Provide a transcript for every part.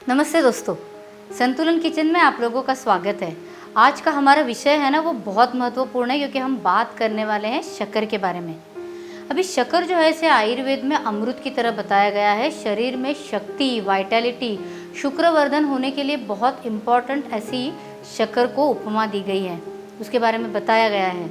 नमस्ते दोस्तों, संतुलन किचन में आप लोगों का स्वागत है। आज का हमारा विषय है ना वो बहुत महत्वपूर्ण है क्योंकि हम बात करने वाले हैं शक्कर के बारे में। अभी शक्कर जो है इसे आयुर्वेद में अमृत की तरह बताया गया है। शरीर में शक्ति, वाइटैलिटी, शुक्रवर्धन होने के लिए बहुत इम्पॉर्टेंट ऐसी शक्कर को उपमा दी गई है, उसके बारे में बताया गया है।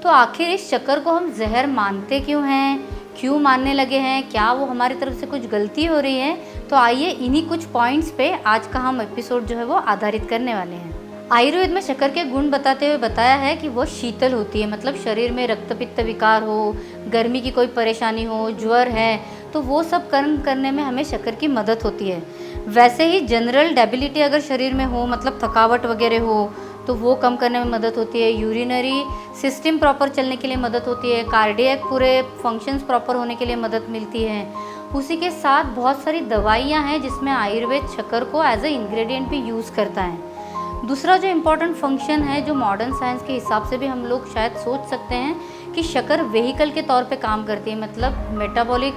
तो आखिर इस शक्कर को हम जहर मानते क्यों हैं, क्यों मानने लगे हैं, क्या वो हमारी तरफ से कुछ गलती हो रही है? तो आइए इन्हीं कुछ पॉइंट्स पे आज का हम एपिसोड जो है वो आधारित करने वाले हैं। आयुर्वेद में शक्कर के गुण बताते हुए बताया है कि वो शीतल होती है, मतलब शरीर में रक्त पित्त विकार हो, गर्मी की कोई परेशानी हो, ज्वर है, तो वो सब कर्म करने में हमें शक्कर की मदद होती है। वैसे ही जनरल डेबिलिटी अगर शरीर में हो, मतलब थकावट वगैरह हो, तो वो कम करने में मदद होती है। यूरिनरी सिस्टम प्रॉपर चलने के लिए मदद होती है। कार्डियक पूरे फंक्शंस प्रॉपर होने के लिए मदद मिलती है। उसी के साथ बहुत सारी दवाइयाँ हैं जिसमें आयुर्वेद शक्कर को एज ए इंग्रेडिएंट भी यूज़ करता है। दूसरा जो इम्पोर्टेंट फंक्शन है, जो मॉडर्न साइंस के हिसाब से भी हम लोग शायद सोच सकते हैं कि शक्कर व्हीकल के तौर पे काम करती है, मतलब मेटाबॉलिक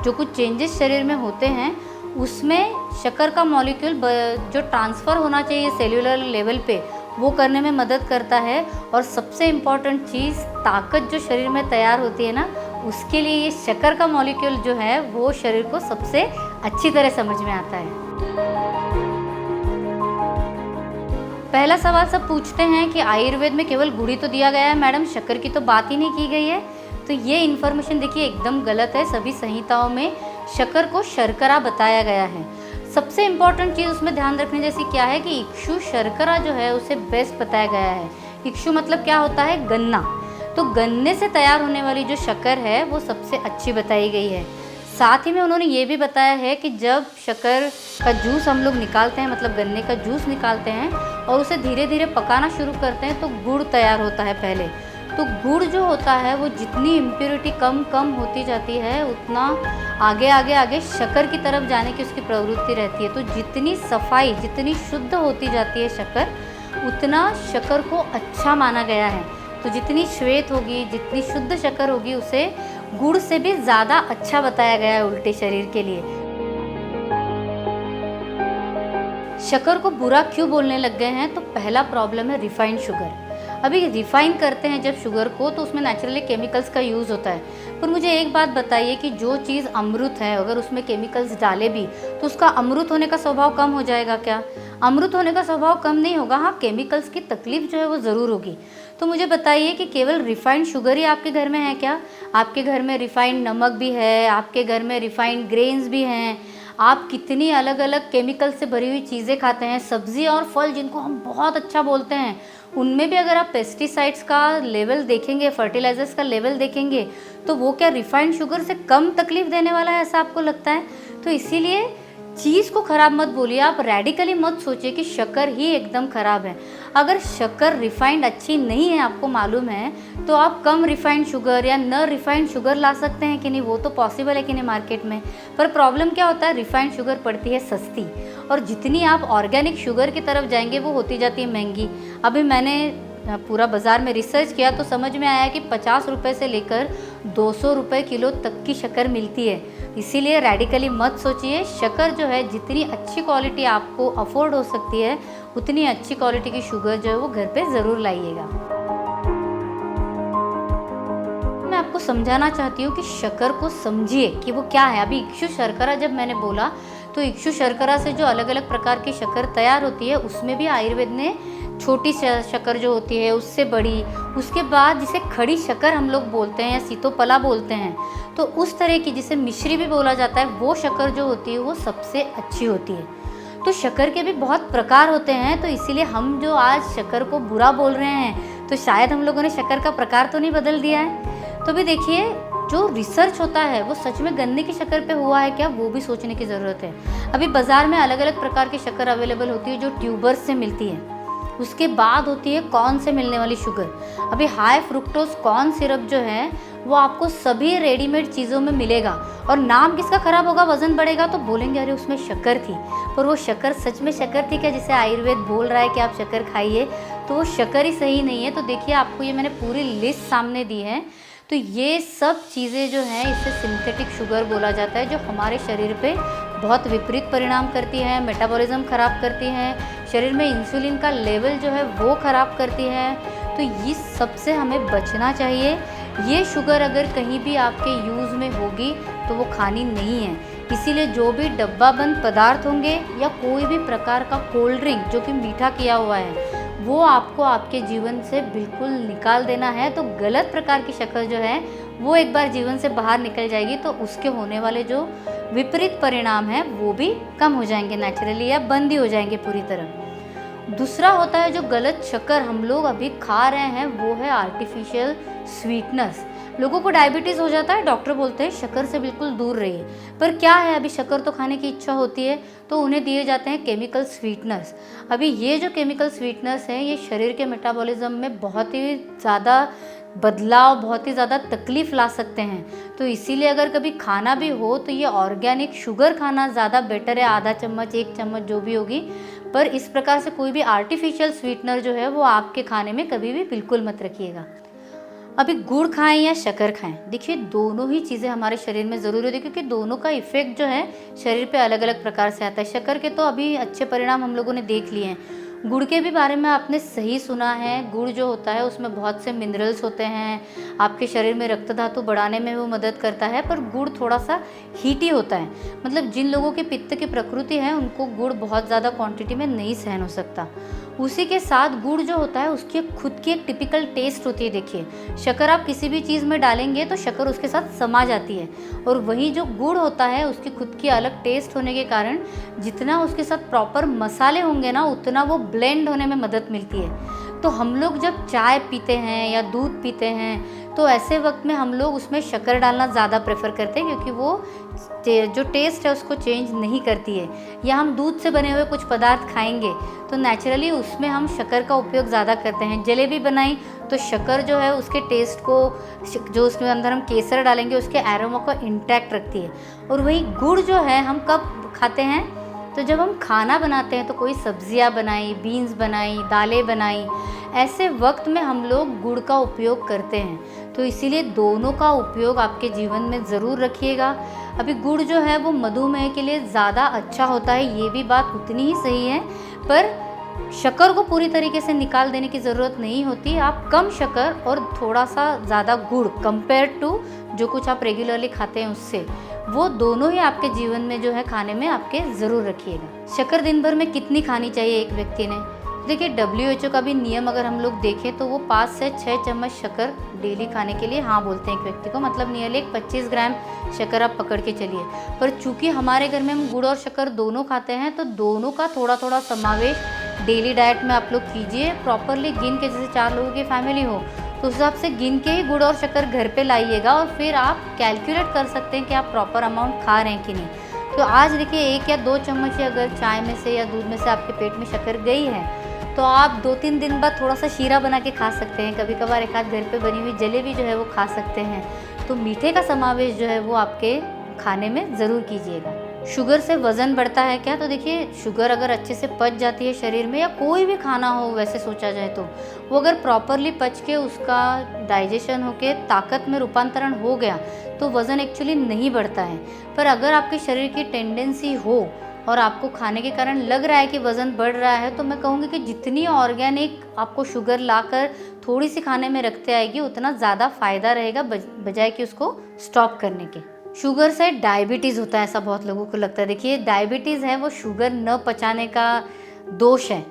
जो कुछ चेंजेस शरीर में होते हैं उसमें शक्कर का मॉलिक्यूल जो ट्रांसफ़र होना चाहिए सेल्यूलर लेवल पे, वो करने में मदद करता है। और सबसे इम्पॉर्टेंट चीज़, ताकत जो शरीर में तैयार होती है ना, उसके लिए ये शक्कर का मॉलिक्यूल जो है वो शरीर को सबसे अच्छी तरह समझ में आता है। पहला सवाल सब पूछते हैं कि आयुर्वेद में केवल गुड़ ही तो दिया गया है मैडम, शक्कर की तो बात ही नहीं की गई है। तो ये इन्फॉर्मेशन देखिए एकदम गलत है। सभी संहिताओं में शक्कर को शर्करा बताया गया है। सबसे इम्पॉर्टेंट चीज़ उसमें ध्यान रखने जैसी क्या है कि इक्षु शर्करा जो है उसे बेस्ट बताया गया है। इक्षु मतलब क्या होता है? गन्ना। तो गन्ने से तैयार होने वाली जो शक्कर है वो सबसे अच्छी बताई गई है। साथ ही में उन्होंने ये भी बताया है कि जब शक्कर का जूस हम लोग निकालते हैं, मतलब गन्ने का जूस निकालते हैं और उसे धीरे धीरे पकाना शुरू करते हैं तो गुड़ तैयार होता है पहले। तो गुड़ जो होता है वो जितनी इम्प्योरिटी कम कम होती जाती है उतना आगे आगे आगे शक्कर की तरफ जाने की उसकी प्रवृत्ति रहती है। तो जितनी सफाई, जितनी शुद्ध होती जाती है शक्कर, उतना शक्कर को अच्छा माना गया है। तो जितनी श्वेत होगी, जितनी शुद्ध शक्कर होगी, उसे गुड़ से भी ज़्यादा अच्छा बताया गया है उल्टे शरीर के लिए। शक्कर को बुरा क्यों बोलने लग गए हैं? तो पहला प्रॉब्लम है रिफाइंड शुगर। अभी रिफाइन करते हैं जब शुगर को तो उसमें नेचुरली केमिकल्स का यूज़ होता है। पर मुझे एक बात बताइए कि जो चीज़ अमृत है अगर उसमें केमिकल्स डाले भी तो उसका अमृत होने का स्वभाव कम हो जाएगा क्या? अमृत होने का स्वभाव कम नहीं होगा। हाँ, केमिकल्स की तकलीफ जो है वो ज़रूर होगी। तो मुझे बताइए कि केवल रिफाइंड शुगर ही आपके घर में है क्या? आपके घर में रिफाइंड नमक भी है, आपके घर में रिफाइंड ग्रेन्स भी हैं। आप कितनी अलग अलग केमिकल से भरी हुई चीज़ें खाते हैं। सब्ज़ी और फल जिनको हम बहुत अच्छा बोलते हैं, उनमें भी अगर आप पेस्टिसाइड्स का लेवल देखेंगे, फर्टिलाइजर्स का लेवल देखेंगे, तो वो क्या रिफाइंड शुगर से कम तकलीफ देने वाला है, ऐसा आपको लगता है? तो इसीलिए चीज़ को ख़राब मत बोलिए, आप रेडिकली मत सोचिए कि शक्कर ही एकदम ख़राब है। अगर शक्कर रिफाइंड अच्छी नहीं है, आपको मालूम है, तो आप कम रिफाइंड शुगर या न रिफाइंड शुगर ला सकते हैं कि नहीं, वो तो पॉसिबल है कि नहीं मार्केट में। पर प्रॉब्लम क्या होता है, रिफाइंड शुगर पड़ती है सस्ती, और जितनी आप ऑर्गेनिक शुगर की तरफ जाएंगे वो होती जाती है महंगी। अभी मैंने पूरा बाज़ार में रिसर्च किया तो समझ में आया कि 50 रुपये से लेकर 200 रुपये किलो तक की शक्कर मिलती है। इसीलिए रेडिकली मत सोचिए। शक्कर जो है जितनी अच्छी क्वालिटी आपको अफोर्ड हो सकती है उतनी अच्छी क्वालिटी की शुगर जो है वो घर पे ज़रूर लाइएगा। मैं आपको समझाना चाहती हूँ कि शक्कर को समझिए कि वो क्या है। अभी इक्षु शर्करा जब मैंने बोला तो इक्षु शर्करा से जो अलग अलग प्रकार की शक्कर तैयार होती है उसमें भी आयुर्वेद ने छोटी शक्कर जो होती है उससे बड़ी, उसके बाद जिसे खड़ी शक्कर हम लोग बोलते हैं या सीतोपला बोलते हैं, तो उस तरह की जिसे मिश्री भी बोला जाता है, वो शक्कर जो होती है वो सबसे अच्छी होती है। तो शक्कर के भी बहुत प्रकार होते हैं। तो इसीलिए हम जो आज शक्कर को बुरा बोल रहे हैं तो शायद हम लोगों ने शक्कर का प्रकार तो नहीं बदल दिया है। तो भी देखिए, जो रिसर्च होता है वो सच में गन्ने की शक्कर पे हुआ है क्या, वो भी सोचने की ज़रूरत है। अभी बाज़ार में अलग अलग प्रकार की शक्कर अवेलेबल होती है जो ट्यूबर्स से मिलती है। उसके बाद होती है कॉर्न से मिलने वाली शुगर। अभी हाई फ्रुक्टोज कॉर्न सिरप जो है वो आपको सभी रेडीमेड चीज़ों में मिलेगा, और नाम किसका ख़राब होगा, वज़न बढ़ेगा तो बोलेंगे अरे उसमें शक्कर थी। पर वो शक्कर सच में शक्कर थी क्या, जिसे आयुर्वेद बोल रहा है कि आप शक्कर खाइए? तो वो शक्कर ही सही नहीं है। तो देखिए, आपको ये मैंने पूरी लिस्ट सामने दी है। तो ये सब चीज़ें जो हैं इसे सिंथेटिक शुगर बोला जाता है, जो हमारे शरीर पे बहुत विपरीत परिणाम करती है, मेटाबॉलिज्म ख़राब करती है, शरीर में इंसुलिन का लेवल जो है वो ख़राब करती है। तो इस सब से हमें बचना चाहिए। ये शुगर अगर कहीं भी आपके यूज़ में होगी तो वो खानी नहीं है। इसीलिए जो भी डब्बा बंद पदार्थ होंगे या कोई भी प्रकार का कोल्ड ड्रिंक जो कि मीठा किया हुआ है, वो आपको आपके जीवन से बिल्कुल निकाल देना है। तो गलत प्रकार की शक्कर जो है वो एक बार जीवन से बाहर निकल जाएगी तो उसके होने वाले जो विपरीत परिणाम हैं वो भी कम हो जाएंगे नेचुरली, या बंद ही हो जाएंगे पूरी तरह। दूसरा होता है जो गलत शक्कर हम लोग अभी खा रहे हैं, वो है आर्टिफिशियल स्वीटनेस। लोगों को डायबिटीज़ हो जाता है, डॉक्टर बोलते हैं शक्कर से बिल्कुल दूर रहिए। पर क्या है, अभी शक्कर तो खाने की इच्छा होती है तो उन्हें दिए जाते हैं केमिकल स्वीटनर्स। अभी ये जो केमिकल स्वीटनर्स हैं ये शरीर के मेटाबॉलिज्म में बहुत ही ज़्यादा बदलाव, बहुत ही ज़्यादा तकलीफ़ ला सकते हैं। तो इसीलिए अगर कभी खाना भी हो तो ये ऑर्गेनिक शुगर खाना ज़्यादा बेटर है, आधा चम्मच 1 चम्मच जो भी होगी। पर इस प्रकार से कोई भी आर्टिफिशियल स्वीटनर जो है वो आपके खाने में कभी भी बिल्कुल मत रखिएगा। अभी गुड़ खाएं या शक्कर खाएं, देखिए दोनों ही चीज़ें हमारे शरीर में ज़रूरी होती है, क्योंकि दोनों का इफ़ेक्ट जो है शरीर पे अलग अलग प्रकार से आता है। शक्कर के तो अभी अच्छे परिणाम हम लोगों ने देख लिए हैं। गुड़ के भी बारे में आपने सही सुना है। गुड़ जो होता है उसमें बहुत से मिनरल्स होते हैं, आपके शरीर में रक्त धातु बढ़ाने में वो मदद करता है। पर गुड़ थोड़ा सा हीटी होता है, मतलब जिन लोगों की पित्त की प्रकृति है उनको गुड़ बहुत ज़्यादा क्वांटिटी में नहीं सहन हो सकता। उसी के साथ गुड़ जो होता है उसकी खुद की एक टिपिकल टेस्ट होती है। देखिए शक्कर आप किसी भी चीज़ में डालेंगे तो शक्कर उसके साथ समा जाती है, और वही जो गुड़ होता है उसकी खुद की अलग टेस्ट होने के कारण जितना उसके साथ प्रॉपर मसाले होंगे ना उतना वो ब्लेंड होने में मदद मिलती है। तो हम लोग जब चाय पीते हैं या दूध पीते हैं तो ऐसे वक्त में हम लोग उसमें शक्कर डालना ज़्यादा प्रेफर करते हैं, क्योंकि वो जो टेस्ट है उसको चेंज नहीं करती है। या हम दूध से बने हुए कुछ पदार्थ खाएंगे तो नेचुरली उसमें हम शक्कर का उपयोग ज़्यादा करते हैं। जलेबी बनाई तो शक्कर जो है उसके टेस्ट को, जो उसके अंदर हम केसर डालेंगे उसके एरोमा को इंटैक्ट रखती है। और वही गुड़ जो है हम कब खाते हैं, तो जब हम खाना बनाते हैं तो कोई सब्जियां बनाई, बीन्स बनाई, दालें बनाई, ऐसे वक्त में हम लोग गुड़ का उपयोग करते हैं। तो इसीलिए दोनों का उपयोग आपके जीवन में ज़रूर रखिएगा। अभी गुड़ जो है वो मधुमेह के लिए ज़्यादा अच्छा होता है, ये भी बात उतनी ही सही है। पर शक्कर को पूरी तरीके से निकाल देने की ज़रूरत नहीं होती। आप कम शक्कर और थोड़ा सा ज़्यादा गुड़ कंपेयर टू जो कुछ आप रेगुलरली खाते हैं उससे, वो दोनों ही आपके जीवन में जो है खाने में आपके ज़रूर रखिएगा। शक्कर दिन भर में कितनी खानी चाहिए एक व्यक्ति ने, देखिए WHO का भी नियम अगर हम लोग देखें तो वो 5 से 6 चम्मच शक्कर डेली खाने के लिए हाँ बोलते हैं एक व्यक्ति को, मतलब नियरली एक 25 ग्राम शक्कर आप पकड़ के चलिए। पर चूंकि हमारे घर में हम गुड़ और शक्कर दोनों खाते हैं तो दोनों का थोड़ा थोड़ा समावेश डेली डाइट में आप लोग कीजिए। प्रॉपरली गिन के, जैसे 4 लोगों की फैमिली हो तो उस हिसाब से गिन के ही गुड़ और शक्कर घर पे लाइएगा, और फिर आप कैलकुलेट कर सकते हैं कि आप प्रॉपर अमाउंट खा रहे हैं कि नहीं। तो आज देखिए 1 या 2 चम्मच ही अगर चाय में से या दूध में से आपके पेट में शक्कर गई है तो आप 2-3 दिन बाद थोड़ा सा शीरा बना के खा सकते हैं। कभी कभार एक आध घर पे बनी हुई जलेबी जो है वो खा सकते हैं। तो मीठे का समावेश जो है वो आपके खाने में ज़रूर कीजिएगा। शुगर से वज़न बढ़ता है क्या, तो देखिए शुगर अगर अच्छे से पच जाती है शरीर में, या कोई भी खाना हो वैसे सोचा जाए तो वो अगर प्रॉपरली पच के उसका डाइजेशन होके ताकत में रूपांतरण हो गया तो वज़न एक्चुअली नहीं बढ़ता है। पर अगर आपके शरीर की टेंडेंसी हो और आपको खाने के कारण लग रहा है कि वज़न बढ़ रहा है, तो मैं कहूँगी कि जितनी ऑर्गेनिक आपको शुगर लाकर थोड़ी सी खाने में रखते आएगी उतना ज़्यादा फ़ायदा रहेगा, बजाय कि उसको स्टॉप करने के। शुगर से डायबिटीज़ होता है ऐसा बहुत लोगों को लगता है। देखिए डायबिटीज़ है वो शुगर न पचाने का दोष है,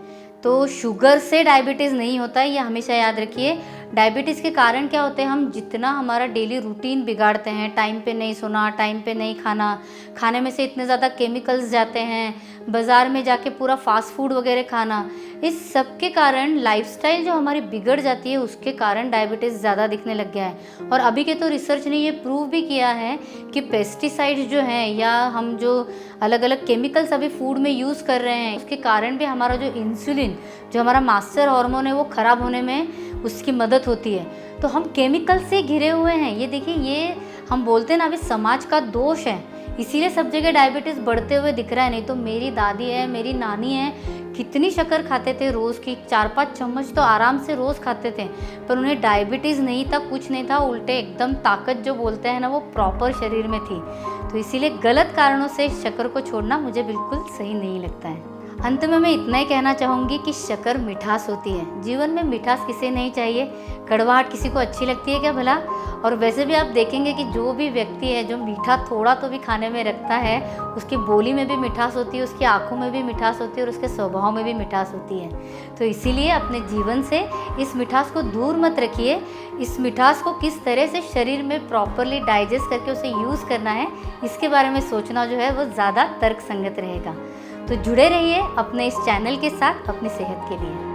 तो शुगर से डायबिटीज़ नहीं होता है, ये हमेशा याद रखिए। डायबिटीज़ के कारण क्या होते हैं, हम जितना हमारा डेली रूटीन बिगाड़ते हैं, टाइम पे नहीं सोना, टाइम पे नहीं खाना, खाने में से इतने ज़्यादा केमिकल्स जाते हैं, बाज़ार में जाके पूरा फास्ट फूड वगैरह खाना, इस सब के कारण लाइफस्टाइल जो हमारी बिगड़ जाती है उसके कारण डायबिटीज़ ज़्यादा दिखने लग गया है। और अभी के तो रिसर्च ने ये प्रूव भी किया है कि पेस्टिसाइड्स जो हैं या हम जो अलग अलग केमिकल्स अभी फूड में यूज़ कर रहे हैं उसके कारण भी हमारा जो इंसुलिन, जो हमारा मास्टर हार्मोन है, वो ख़राब होने में उसकी मदद होती है। तो हम केमिकल से घिरे हुए हैं। ये देखिए, ये हम बोलते हैं ना अभी समाज का दोष है, इसीलिए सब जगह डायबिटीज़ बढ़ते हुए दिख रहा है। नहीं तो मेरी दादी है, मेरी नानी है, कितनी शक्कर खाते थे रोज़ की, 4-5 चम्मच तो आराम से रोज़ खाते थे, पर उन्हें डायबिटीज़ नहीं था, कुछ नहीं था, उल्टे एकदम ताकत जो बोलते हैं ना वो प्रॉपर शरीर में थी। तो इसीलिए गलत कारणों से शक्कर को छोड़ना मुझे बिल्कुल सही नहीं लगता है। अंत में मैं इतना ही कहना चाहूँगी कि शक्कर मिठास होती है। जीवन में मिठास किसे नहीं चाहिए, कड़वाहट किसी को अच्छी लगती है क्या भला? और वैसे भी आप देखेंगे कि जो भी व्यक्ति है जो मीठा थोड़ा तो भी खाने में रखता है, उसकी बोली में भी मिठास होती है, उसकी आँखों में भी मिठास होती है और उसके स्वभाव में भी मिठास होती है। तो इसीलिए अपने जीवन से इस मिठास को दूर मत रखिए। इस मिठास को किस तरह से शरीर में प्रॉपरली डाइजेस्ट करके उसे यूज़ करना है, इसके बारे में सोचना जो है वो ज़्यादा तर्कसंगत रहेगा। तो जुड़े रहिए अपने इस चैनल के साथ अपनी सेहत के लिए।